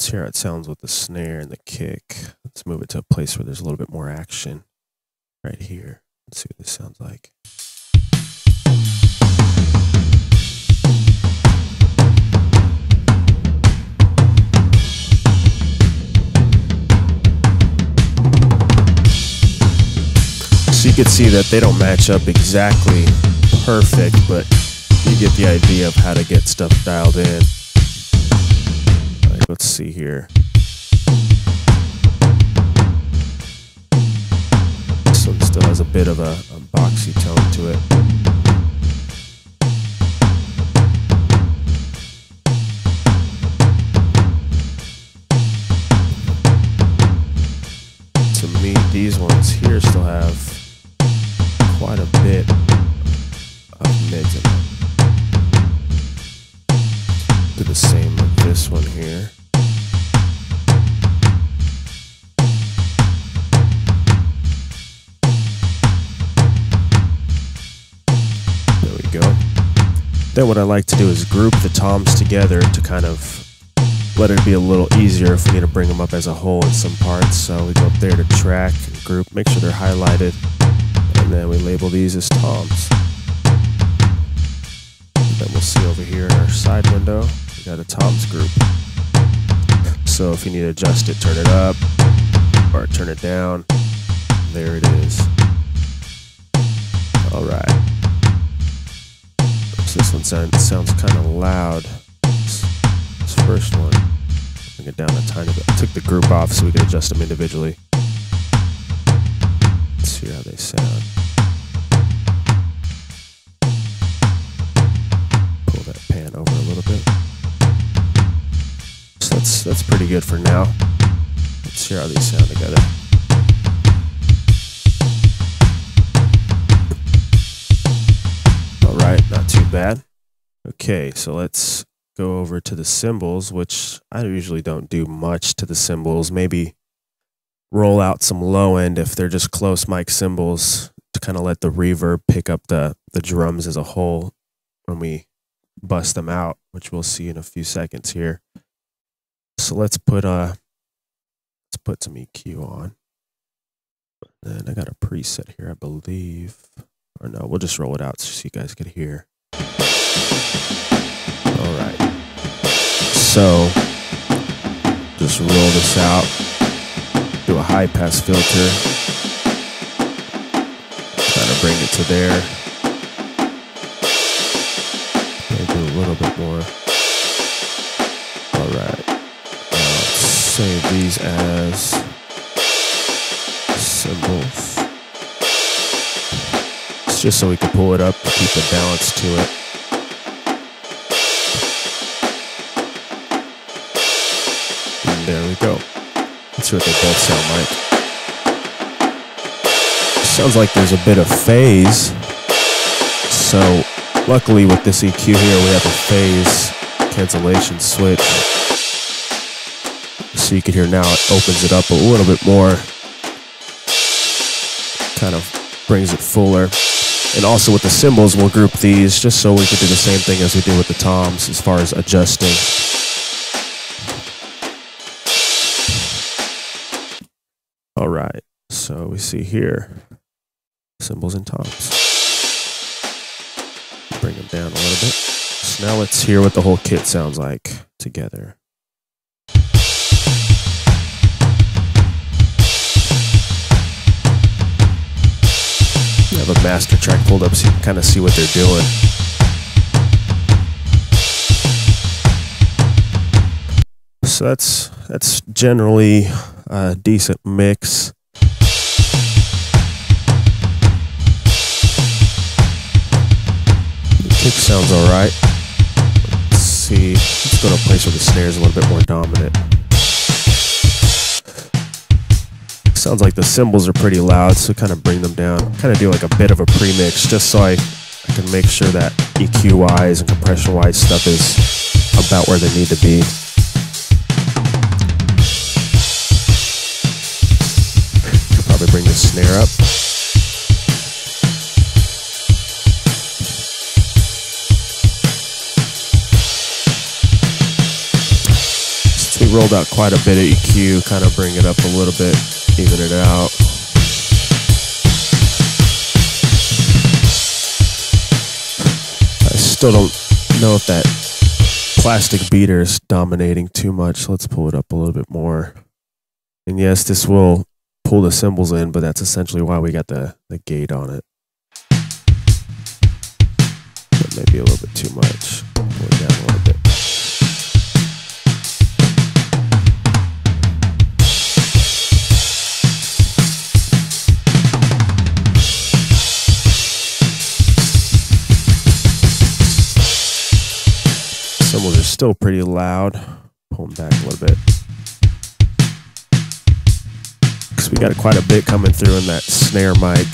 Let's hear how it sounds with the snare and the kick. Let's move it to a place where there's a little bit more action right here. Let's see what this sounds like. So you can see that they don't match up exactly perfect, but you get the idea of how to get stuff dialed in. Let's see here. This one still has a bit of a boxy tone to it. To me, these ones here still have quite a bit of mids in them. Do the same with this one here. There we go. Then what I like to do is group the toms together to kind of let it be a little easier if we need to bring them up as a whole in some parts. So we go up there to track and group, make sure they're highlighted, and then we label these as toms. And then we'll see over here in our side window, we got a toms group. So if you need to adjust it, turn it up or turn it down. There it is. All right. So this one sounds kind of loud. This first one, bring it down a tiny bit. I took the group off so we can adjust them individually. Let's see how they sound. Pull that pan over a little bit. So that's pretty good for now. Let's hear how these sound together. All right, not too bad. Okay, so let's go over to the cymbals, which I usually don't do much to the cymbals. Maybe roll out some low end if they're just close mic cymbals to kind of let the reverb pick up the drums as a whole when we bust them out, which we'll see in a few seconds here. So let's put some EQ on. And I got a preset here, I believe. Or no, we'll just roll it out so you guys can hear. All right. So just roll this out. Do a high pass filter. Kind of bring it to there. Maybe do a little bit more. All right. Save these as cymbals. It's just so we can pull it up to keep the balance to it. And there we go. Let's see what they both sound like. Sounds like there's a bit of phase. So luckily with this EQ here, we have a phase cancellation switch. So you can hear now it opens it up a little bit more. Kind of brings it fuller. And also with the cymbals, we'll group these just so we can do the same thing as we do with the toms as far as adjusting. All right, so we see here, cymbals and toms. Bring them down a little bit. So now let's hear what the whole kit sounds like together. I have a master track pulled up so you can kind of see what they're doing. So that's generally a decent mix. The kick sounds all right. Let's see. Let's go to a place where the snare is a little bit more dominant. Sounds like the cymbals are pretty loud, so kind of bring them down. Kind of do like a bit of a pre-mix just so I can make sure that EQ-wise and compression-wise stuff is about where they need to be. Probably bring the snare up. we rolled out quite a bit of EQ, kind of bring it up a little bit, even it out. I still don't know if that plastic beater is dominating too much, so let's pull it up a little bit more. And yes, this will pull the cymbals in, but that's essentially why we got the gate on it. But maybe a little bit too much. Pull it down a little bit. Cymbals are still pretty loud. Pull them back a little bit. Because we got quite a bit coming through in that snare mic.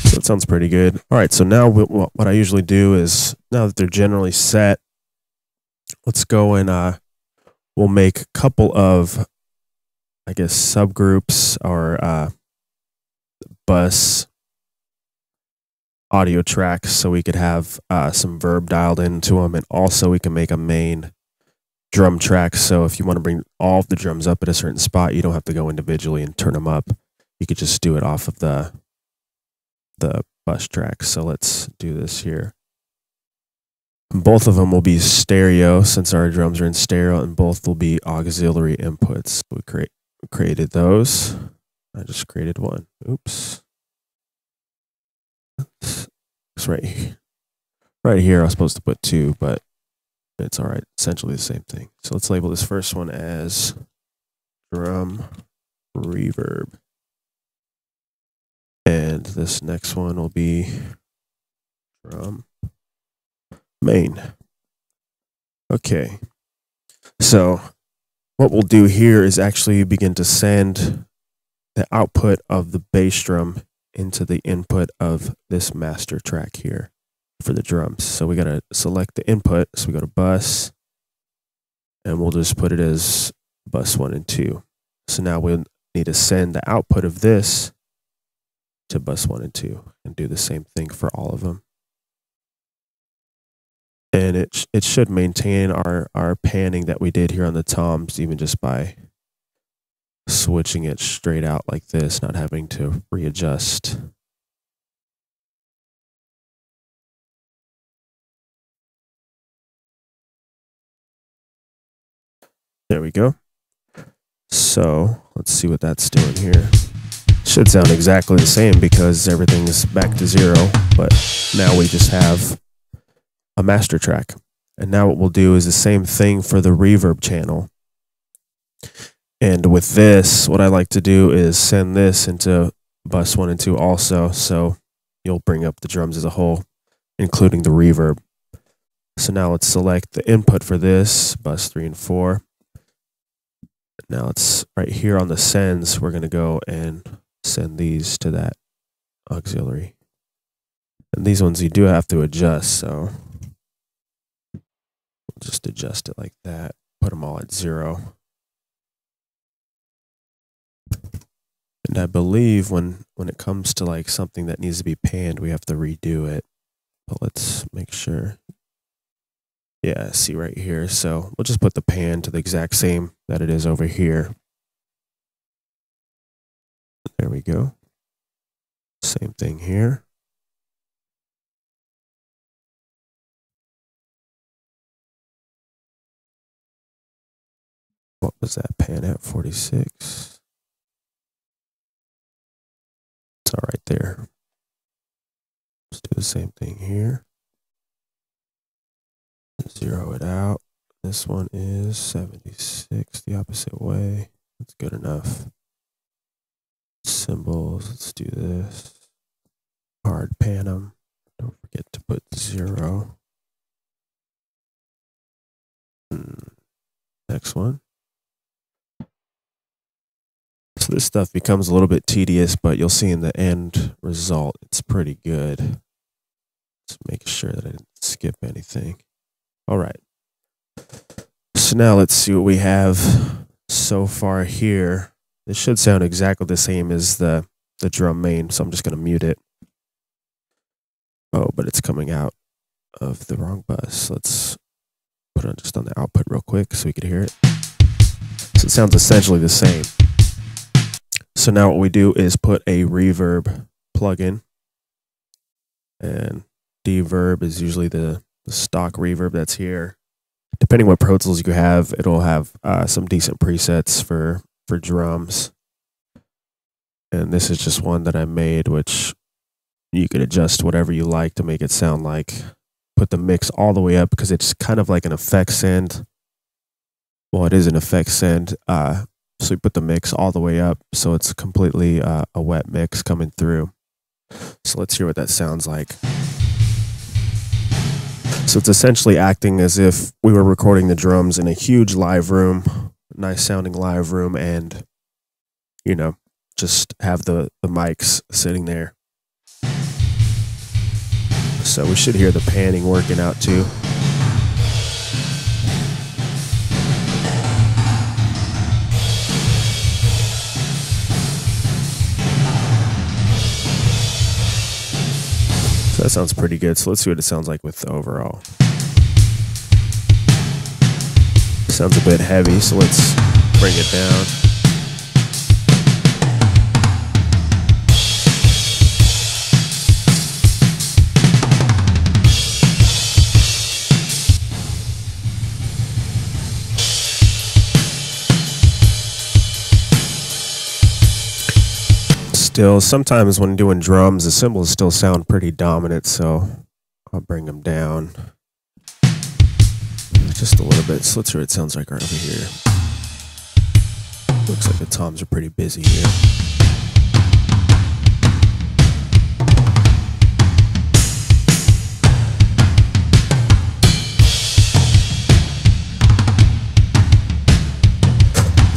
So it sounds pretty good. All right, so now what I usually do is, now that they're generally set, let's go and we'll make a couple of, I guess, subgroups or bus audio tracks, so we could have some verb dialed into them, and also we can make a main drum track. So if you want to bring all of the drums up at a certain spot, you don't have to go individually and turn them up. You could just do it off of the bus track. So let's do this here. Both of them will be stereo, since our drums are in stereo, and both will be auxiliary inputs. We created those. I just created one. Oops. It's right here. I was supposed to put two, but it's all right. Essentially the same thing. So let's label this first one as drum reverb. And this next one will be drum main. Okay. So what we'll do here is actually begin to send the output of the bass drum into the input of this master track here for the drums. So we got to select the input. So we go to bus, and we'll just put it as bus 1 and 2. So now we'll need to send the output of this to bus 1 and 2 and do the same thing for all of them. And it should maintain our panning that we did here on the toms, even just by switching it straight out like this, not having to readjust. There we go. So let's see what that's doing here. Should sound exactly the same because everything's back to 0, but now we just have a master track. And now what we'll do is the same thing for the reverb channel. And with this, what I like to do is send this into bus 1 and 2 also, so you'll bring up the drums as a whole, including the reverb. So now let's select the input for this, bus 3 and 4. Now it's right here on the sends, we're going to go and send these to that auxiliary. And these ones you do have to adjust, so we'll just adjust it like that, put them all at 0. And I believe when it comes to like something that needs to be panned, we have to redo it. But let's make sure. Yeah, see right here. So we'll just put the pan to the exact same that it is over here. There we go. Same thing here. What was that pan at? 46. It's all right there. Let's do the same thing here. 0 it out. This one is 76, the opposite way. That's good enough. Symbols, let's do this. Hard pan them. Don't forget to put 0. Next one. So this stuff becomes a little bit tedious, but you'll see in the end result, it's pretty good. Just make sure that I didn't skip anything. All right. So now let's see what we have so far here. This should sound exactly the same as the the drum main, so I'm just going to mute it. Oh, but it's coming out of the wrong bus. Let's put it just on the output real quick so we could hear it. So it sounds essentially the same. So now what we do is put a reverb plugin, and deverb is usually the stock reverb that's here. Depending what Pro Tools you have, it'll have some decent presets for drums. And this is just one that I made, which you could adjust whatever you like to make it sound like. Put the mix all the way up because it's kind of like an effects send. Well, it is an effects send. So you put the mix all the way up so it's completely a wet mix coming through. So let's hear what that sounds like. So it's essentially acting as if we were recording the drums in a huge live room, nice sounding live room, and, you know, just have the mics sitting there. So we should hear the panning working out too. So that sounds pretty good. So let's see what it sounds like with the overall. Sounds a bit heavy, so let's bring it down. Still, sometimes when doing drums, the cymbals still sound pretty dominant, so I'll bring them down just a little bit. So let's hear what it sounds like right over here. Looks like the toms are pretty busy here.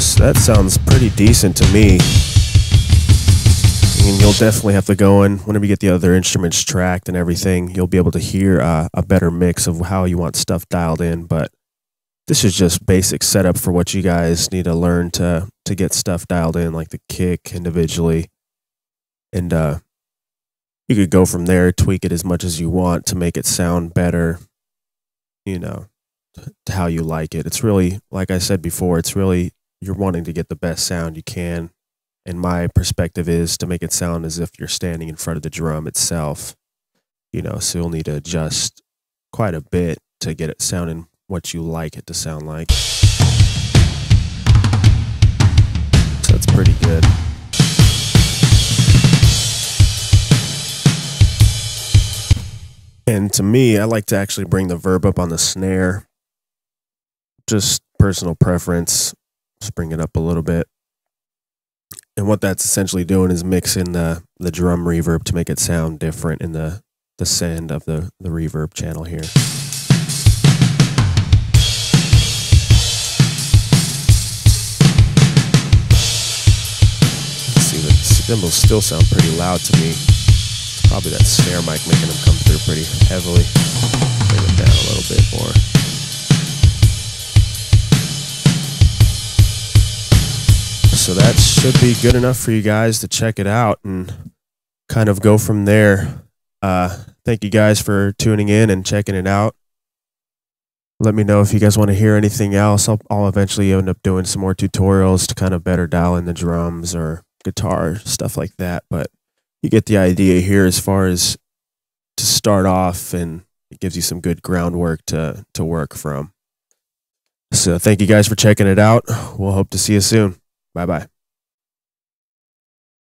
So that sounds pretty decent to me. And you'll definitely have to go in whenever you get the other instruments tracked and everything. You'll be able to hear a better mix of how you want stuff dialed in. But this is just basic setup for what you guys need to learn to get stuff dialed in, like the kick individually. And you could go from there, tweak it as much as you want to make it sound better, you know, to how you like it. It's really, like I said before, it's really, you're wanting to get the best sound you can. And my perspective is to make it sound as if you're standing in front of the drum itself, you know, so you'll need to adjust quite a bit to get it sounding what you like it to sound like. So that's pretty good. And to me, I like to actually bring the verb up on the snare. Just personal preference. Just bring it up a little bit. And what that's essentially doing is mixing the drum reverb to make it sound different in the send of the reverb channel here. Let's see, the cymbals still sound pretty loud to me. It's probably that snare mic making them come through pretty heavily. Bring it down a little bit more. So that should be good enough for you guys to check it out and kind of go from there. Thank you guys for tuning in and checking it out. Let me know if you guys want to hear anything else. I'll eventually end up doing some more tutorials to kind of better dial in the drums or guitar, stuff like that. But you get the idea here as far as to start off, and it gives you some good groundwork to work from. So thank you guys for checking it out. We'll hope to see you soon. Bye-bye.